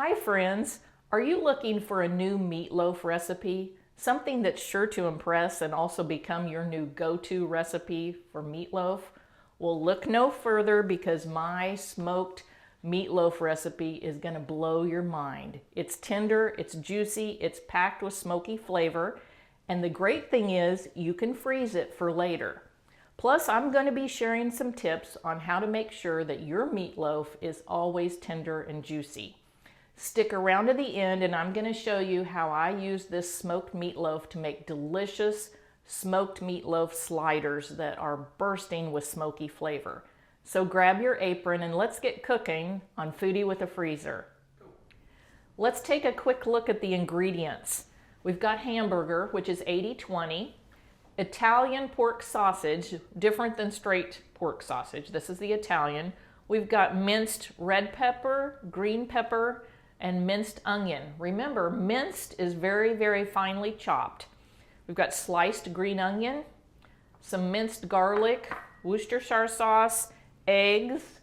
Hi friends, are you looking for a new meatloaf recipe? Something that's sure to impress and also become your new go-to recipe for meatloaf? Well, look no further because my smoked meatloaf recipe is going to blow your mind. It's tender, it's juicy, it's packed with smoky flavor, and the great thing is you can freeze it for later. Plus, I'm going to be sharing some tips on how to make sure that your meatloaf is always tender and juicy. Stick around to the end and I'm going to show you how I use this smoked meatloaf to make delicious smoked meatloaf sliders that are bursting with smoky flavor. So grab your apron and let's get cooking on Foodie with a Freezer. Let's take a quick look at the ingredients. We've got hamburger, which is 80-20, Italian pork sausage, different than straight pork sausage. This is the Italian. We've got minced red pepper, green pepper, and minced onion. Remember, minced is very, very finely chopped. We've got sliced green onion, some minced garlic, Worcestershire sauce, eggs,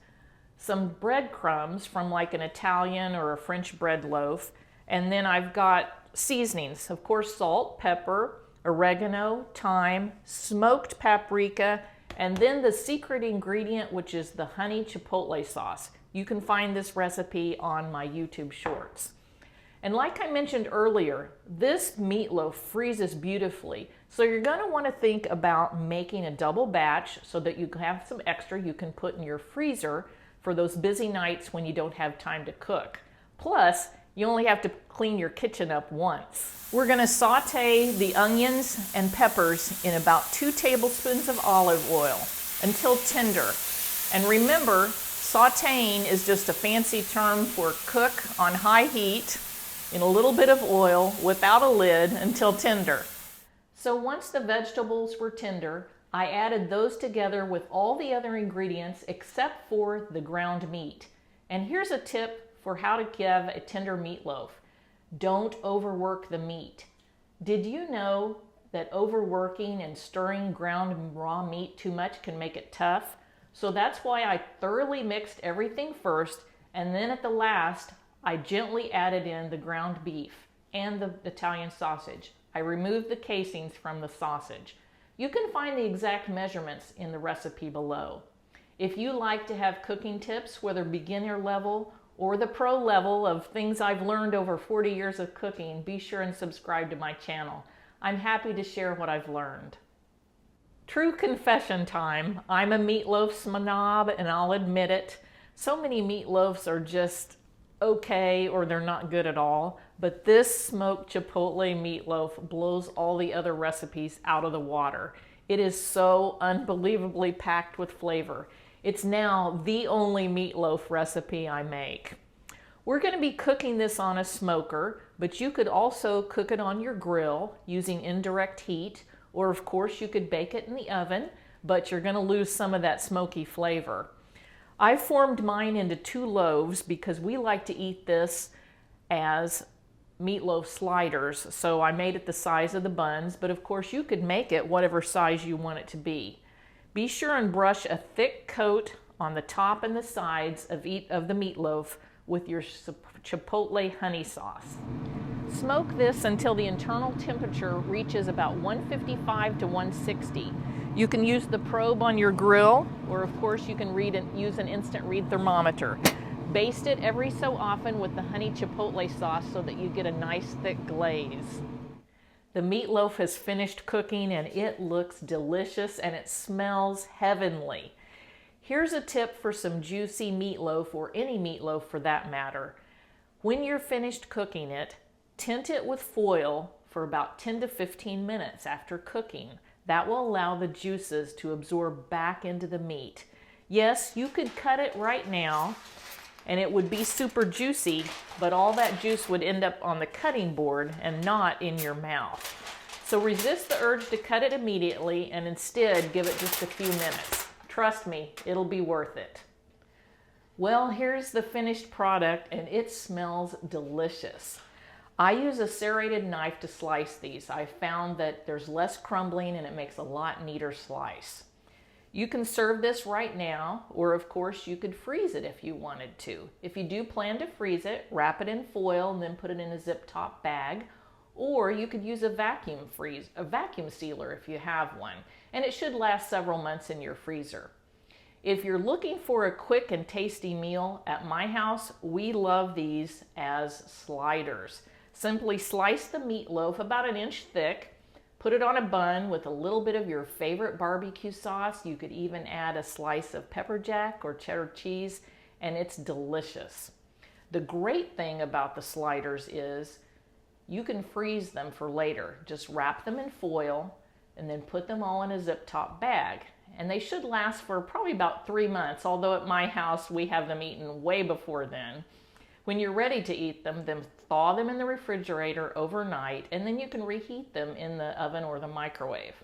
some breadcrumbs from like an Italian or a French bread loaf, and then I've got seasonings, of course, salt, pepper, oregano, thyme, smoked paprika, and then the secret ingredient, which is the honey chipotle sauce. You can find this recipe on my YouTube shorts. And like I mentioned earlier, this meatloaf freezes beautifully. So you're going to want to think about making a double batch so that you have some extra you can put in your freezer for those busy nights when you don't have time to cook. Plus, you only have to clean your kitchen up once. We're going to saute the onions and peppers in about 2 tablespoons of olive oil until tender. And remember, sauteing is just a fancy term for cook on high heat in a little bit of oil without a lid until tender. So once the vegetables were tender, I added those together with all the other ingredients except for the ground meat. And here's a tip for how to give a tender meatloaf. Don't overwork the meat. Did you know that overworking and stirring ground raw meat too much can make it tough? So that's why I thoroughly mixed everything first, and then at the last, I gently added in the ground beef and the Italian sausage. I removed the casings from the sausage. You can find the exact measurements in the recipe below. If you like to have cooking tips, whether beginner level or the pro level of things I've learned over 40 years of cooking, be sure and subscribe to my channel. I'm happy to share what I've learned. True confession time. I'm a meatloaf snob and I'll admit it. So many meatloafs are just okay or they're not good at all, but this smoked chipotle meatloaf blows all the other recipes out of the water. It is so unbelievably packed with flavor. It's now the only meatloaf recipe I make. We're going to be cooking this on a smoker, but you could also cook it on your grill using indirect heat, or of course you could bake it in the oven, but you're going to lose some of that smoky flavor. I formed mine into 2 loaves because we like to eat this as meatloaf sliders, so I made it the size of the buns, but of course you could make it whatever size you want it to be. Be sure and brush a thick coat on the top and the sides of the meatloaf with your Chipotle honey sauce. Smoke this until the internal temperature reaches about 155 to 160. You can use the probe on your grill, or of course you can use an instant read thermometer. Baste it every so often with the honey chipotle sauce so that you get a nice thick glaze. The meatloaf has finished cooking and it looks delicious and it smells heavenly. Here's a tip for some juicy meatloaf, or any meatloaf for that matter. When you're finished cooking it, tint it with foil for about 10 to 15 minutes after cooking. That will allow the juices to absorb back into the meat. Yes, you could cut it right now and it would be super juicy, but all that juice would end up on the cutting board and not in your mouth. So resist the urge to cut it immediately and instead give it just a few minutes. Trust me, it'll be worth it. Well, here's the finished product and it smells delicious. I use a serrated knife to slice these. I found that there's less crumbling and it makes a lot neater slice. You can serve this right now, or of course you could freeze it if you wanted to. If you do plan to freeze it, wrap it in foil and then put it in a zip top bag, or you could use a vacuum sealer if you have one, and it should last several months in your freezer. If you're looking for a quick and tasty meal, at my house, we love these as sliders. Simply slice the meatloaf about 1 inch thick, put it on a bun with a little bit of your favorite barbecue sauce. You could even add a slice of pepper jack or cheddar cheese, and it's delicious. The great thing about the sliders is you can freeze them for later. Just wrap them in foil and then put them all in a zip top bag. And they should last for probably about 3 months, although at my house we have them eaten way before then. When you're ready to eat them, then thaw them in the refrigerator overnight, and then you can reheat them in the oven or the microwave.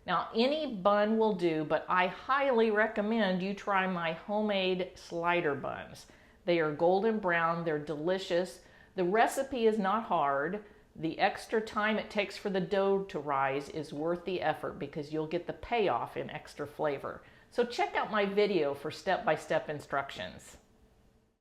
Now, any bun will do, but I highly recommend you try my homemade slider buns. They are golden brown, they're delicious. The recipe is not hard. The extra time it takes for the dough to rise is worth the effort because you'll get the payoff in extra flavor. So check out my video for step-by-step instructions.